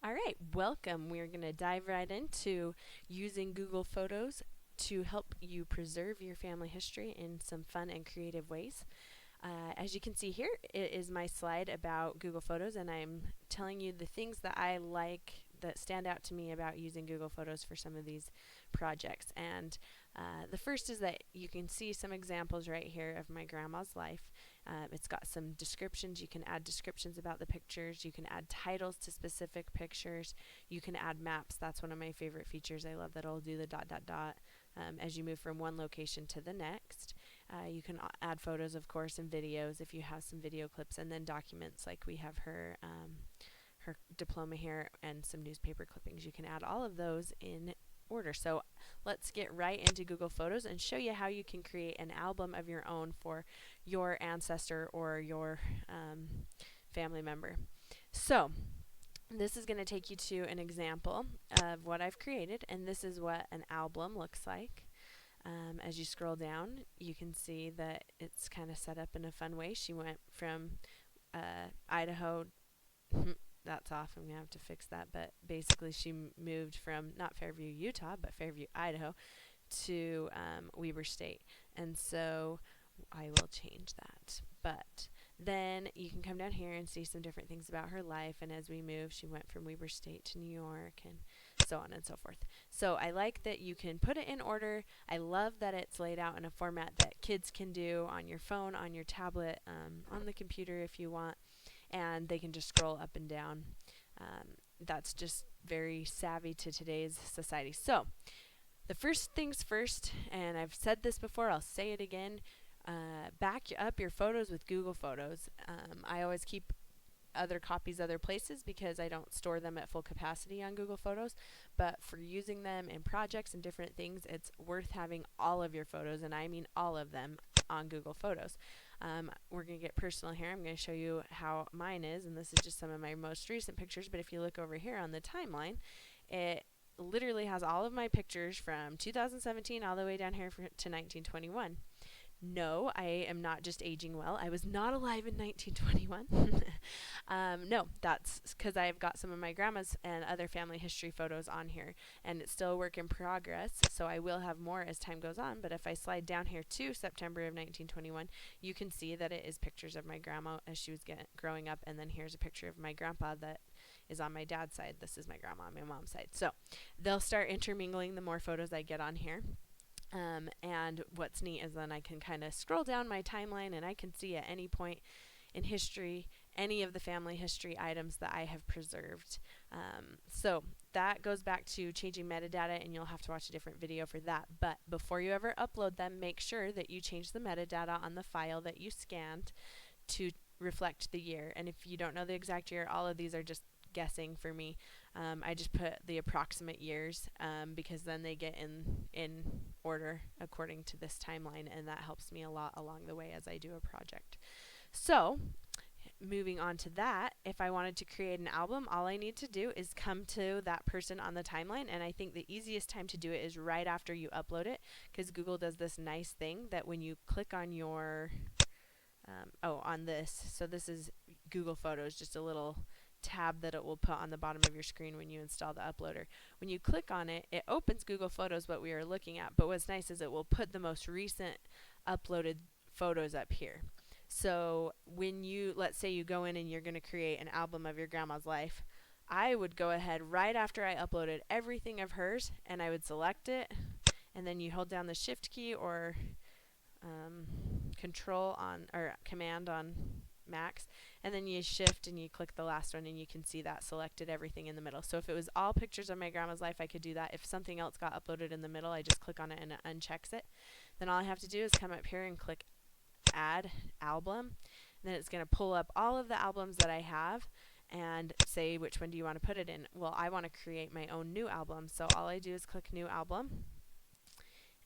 All right, welcome. We're going to dive right into using Google Photos to help you preserve your family history in some fun and creative ways. As you can see here, it is my slide about Google Photos, and I'm telling you the things that I like that stand out to me about using Google Photos for some of these projects. And the first is that you can see some examples right here of my grandma's life. It's got some descriptions. You can add descriptions about the pictures. You can add titles to specific pictures. You can add maps. That's one of my favorite features. I love that it'll do the dot, dot, dot as you move from one location to the next. You can add photos, of course, and videos if you have some video clips, and then documents like we have her diploma here and some newspaper clippings. You can add all of those in order. So let's get right into Google Photos and show you how you can create an album of your own for your ancestor or your family member. So this is going to take you to an example of what I've created, and this is what an album looks like. As you scroll down, you can see that it's kind of set up in a fun way. She went from Idaho. That's off. I'm going to have to fix that. But basically, she moved from not Fairview, Utah, but Fairview, Idaho, to Weber State. And so I will change that. But then you can come down here and see some different things about her life. And as we move, she went from Weber State to New York and so on and so forth. So I like that you can put it in order. I love that it's laid out in a format that kids can do on your phone, on your tablet, on the computer if you want, and they can just scroll up and down. That's just very savvy to today's society. So the first things first, and I've said this before, I'll say it again, back up your photos with Google Photos. I always keep other copies other places because I don't store them at full capacity on Google Photos, but for using them in projects and different things, it's worth having all of your photos, and I mean all of them, on Google Photos. We're going to get personal here. I'm going to show you how mine is, and this is just some of my most recent pictures, but if you look over here on the timeline, it literally has all of my pictures from 2017 all the way down here to 1921. No, I am not just aging well. I was not alive in 1921. No, that's because I've got some of my grandma's and other family history photos on here, and it's still a work in progress, so I will have more as time goes on. But if I slide down here to September of 1921, you can see that it is pictures of my grandma as she was growing up, and then here's a picture of my grandpa that is on my dad's side. This is my grandma on my mom's side. So they'll start intermingling the more photos I get on here. And what's neat is then I can kind of scroll down my timeline and I can see at any point in history any of the family history items that I have preserved. So that goes back to changing metadata, and you'll have to watch a different video for that. But before you ever upload them, make sure that you change the metadata on the file that you scanned to reflect the year. And if you don't know the exact year, all of these are just guessing for me. I just put the approximate years because then they get in order according to this timeline, and that helps me a lot along the way as I do a project. So moving on to that, if I wanted to create an album, all I need to do is come to that person on the timeline, and I think the easiest time to do it is right after you upload it, because Google does this nice thing that when you click on your on this, so this is Google Photos, just a little tab that it will put on the bottom of your screen when you install the uploader. When you click on it, it opens Google Photos, what we are looking at, but what's nice is it will put the most recent uploaded photos up here. So when you, let's say you go in and you're going to create an album of your grandma's life, I would go ahead right after I uploaded everything of hers, and I would select it, and then you hold down the shift key or control on, or command on Macs, and then you shift and you click the last one, and you can see that selected everything in the middle. So if it was all pictures of my grandma's life, I could do that. If something else got uploaded in the middle, I just click on it and it unchecks it. Then all I have to do is come up here and click add album. And then it's going to pull up all of the albums that I have and say which one do you want to put it in. Well, I want to create my own new album, so all I do is click new album,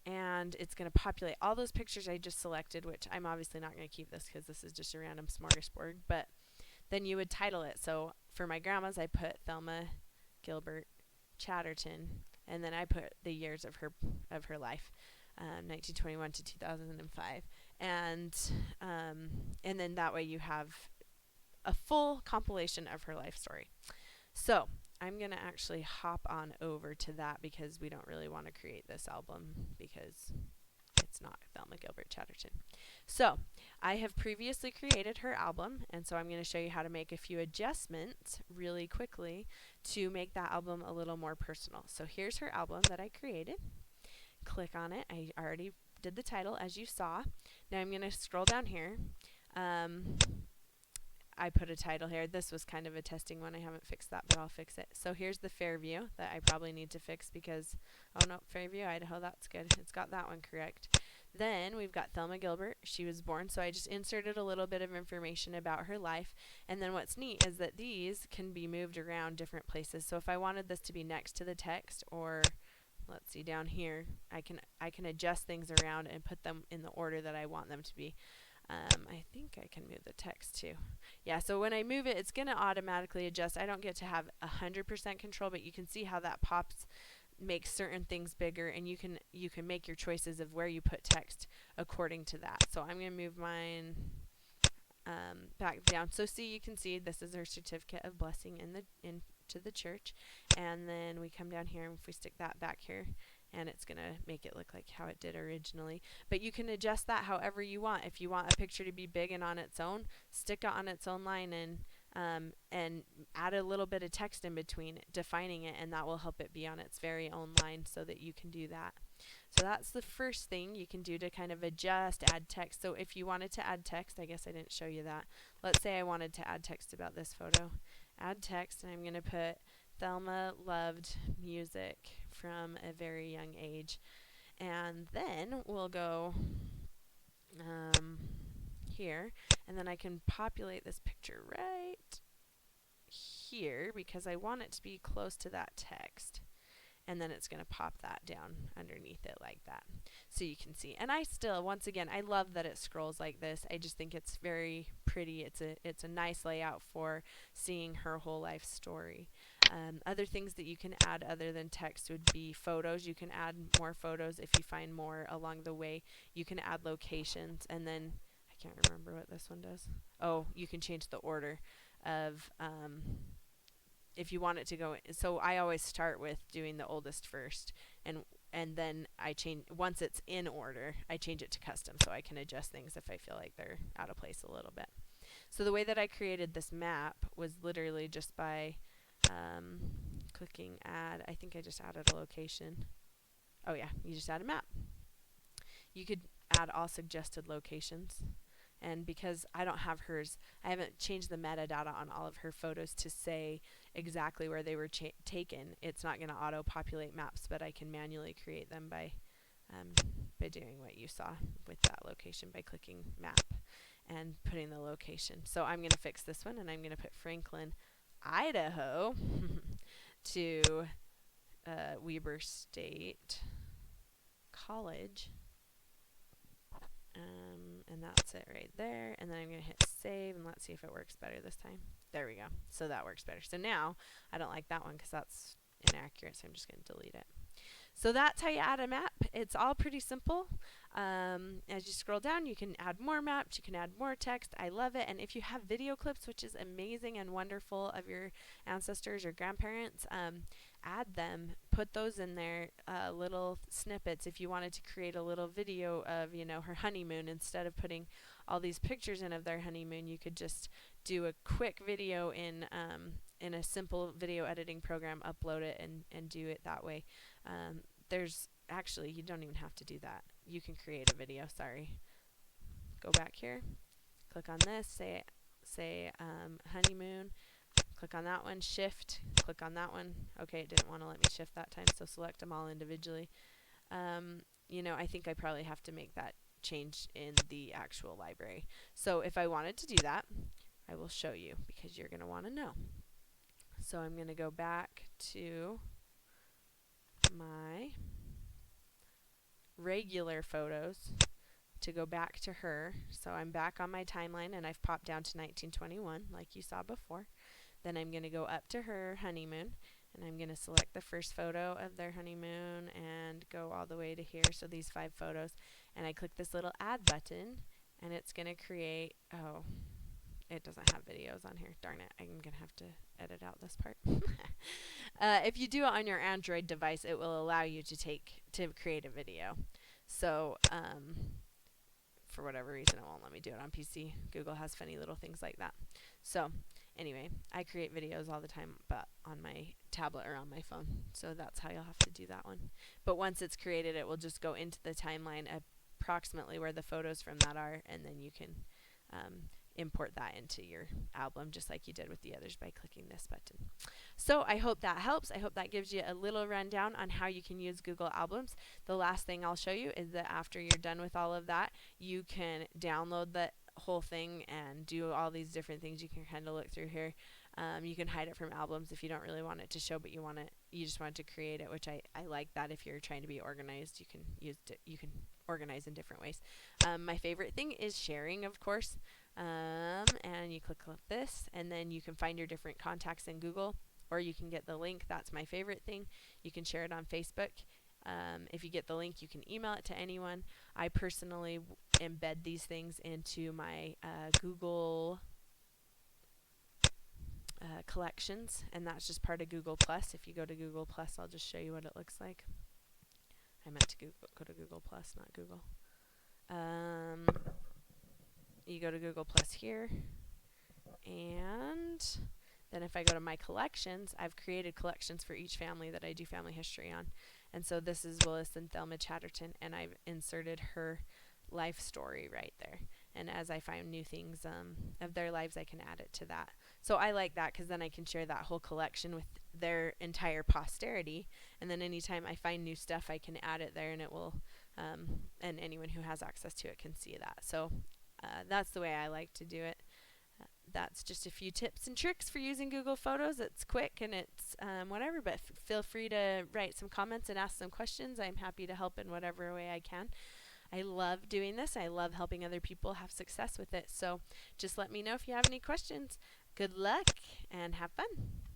and it's going to populate all those pictures I just selected, which I'm obviously not going to keep this because this is just a random smorgasbord, but then you would title it. So for my grandma's, I put Thelma Gilbert Chatterton, and then I put the years of her life, 1921 to 2005, and then that way you have a full compilation of her life story. So I'm going to actually hop on over to that because we don't really want to create this album because it's not Thelma Gilbert Chatterton. So I have previously created her album, and so I'm going to show you how to make a few adjustments really quickly to make that album a little more personal. So here's her album that I created. Click on it. I already did the title, as you saw. Now I'm going to scroll down here. I put a title here. This was kind of a testing one. I haven't fixed that, but I'll fix it. So here's the Fairview that I probably need to fix because, oh no, Fairview, Idaho, that's good. It's got that one correct. Then we've got Thelma Gilbert. She was born, so I just inserted a little bit of information about her life. And then what's neat is that these can be moved around different places. So if I wanted this to be next to the text, or let's see down here, I can adjust things around and put them in the order that I want them to be. I think I can move the text too. Yeah, so when I move it, it's going to automatically adjust. I don't get to have 100% control, but you can see how that pops, makes certain things bigger, and you can make your choices of where you put text according to that. So I'm going to move mine back down. So see, you can see this is her certificate of blessing into the church, and then we come down here, and if we stick that back here, and it's going to make it look like how it did originally. But you can adjust that however you want. If you want a picture to be big and on its own, stick it on its own line and add a little bit of text in between, defining it, and that will help it be on its very own line so that you can do that. So that's the first thing you can do to kind of adjust, add text. So if you wanted to add text, I guess I didn't show you that. Let's say I wanted to add text about this photo. Add text, and I'm going to put Thelma loved music from a very young age. And then we'll go here, and then I can populate this picture right here because I want it to be close to that text. And then it's going to pop that down underneath it like that, so you can see. And I still, once again, I love that it scrolls like this. I just think it's very pretty. It's a nice layout for seeing her whole life story. Other things that you can add other than text would be photos. You can add more photos if you find more along the way. You can add locations, and then I can't remember what this one does. Oh, you can change the order of if you want it to go. So I always start with doing the oldest first, and then I change, once it's in order, I change it to custom so I can adjust things if I feel like they're out of place a little bit. So the way that I created this map was literally just by clicking add. I think I just added a location. Oh yeah, you just add a map. You could add all suggested locations. And because I don't have hers, I haven't changed the metadata on all of her photos to say exactly where they were taken. It's not going to auto-populate maps, but I can manually create them by doing what you saw with that location, by clicking map and putting the location. So I'm going to fix this one, and I'm going to put Franklin, Idaho to Weber State College. And that's it right there. And then I'm going to hit save, and let's see if it works better this time. There we go. So that works better. So now I don't like that one because that's inaccurate, so I'm just going to delete it. So that's how you add a map. It's all pretty simple. As you scroll down, you can add more maps, you can add more text. I love it. And if you have video clips, which is amazing and wonderful, of your ancestors or grandparents, add them. Put those in there, little snippets. If you wanted to create a little video of, her honeymoon, instead of putting all these pictures in of their honeymoon, you could just do a quick video in a simple video editing program, upload it, and do it that way. There's actually, you don't even have to do that. You can create a video. Sorry. Go back here. Click on this. Say honeymoon. Click on that one. Shift. Click on that one. Okay, it didn't want to let me shift that time, so select them all individually. I think I probably have to make that change in the actual library. So if I wanted to do that, I will show you because you're going to want to know. So I'm going to go back to my regular photos to go back to her. So I'm back on my timeline, and I've popped down to 1921 like you saw before. Then I'm going to go up to her honeymoon, and I'm going to select the first photo of their honeymoon and go all the way to here. So these 5 photos, and I click this little add button, and it's going to create, oh, it doesn't have videos on here. Darn it, I'm going to have to edit out this part. If you do it on your Android device, it will allow you to create a video. So for whatever reason, it won't let me do it on PC. Google has funny little things like that. So anyway, I create videos all the time, but on my tablet or on my phone. So that's how you'll have to do that one. But once it's created, it will just go into the timeline approximately where the photos from that are, and then you can import that into your album just like you did with the others by clicking this button. So I hope that helps. I hope that gives you a little rundown on how you can use Google Albums. The last thing I'll show you is that after you're done with all of that, you can download the whole thing and do all these different things. You can kind of look through here. You can hide it from albums if you don't really want it to show, but you just want to create it, which I like that. If you're trying to be organized, you can organize in different ways. My favorite thing is sharing, of course. And you click this, and then you can find your different contacts in Google, or you can get the link. That's my favorite thing. You can share it on Facebook. If you get the link, you can email it to anyone. I personally embed these things into my Google collections, and that's just part of Google Plus. If you go to Google Plus, I'll just show you what it looks like. I meant to go to Google Plus, not Google. You go to Google Plus here, and then if I go to my collections, I've created collections for each family that I do family history on. And so this is Willis and Thelma Chatterton, and I've inserted her life story right there. And as I find new things of their lives, I can add it to that. So I like that because then I can share that whole collection with their entire posterity. And then anytime I find new stuff, I can add it there, and it will, and anyone who has access to it can see that. So that's the way I like to do it. That's just a few tips and tricks for using Google Photos. It's quick and it's whatever, but feel free to write some comments and ask some questions. I'm happy to help in whatever way I can. I love doing this. I love helping other people have success with it. So just let me know if you have any questions. Good luck and have fun.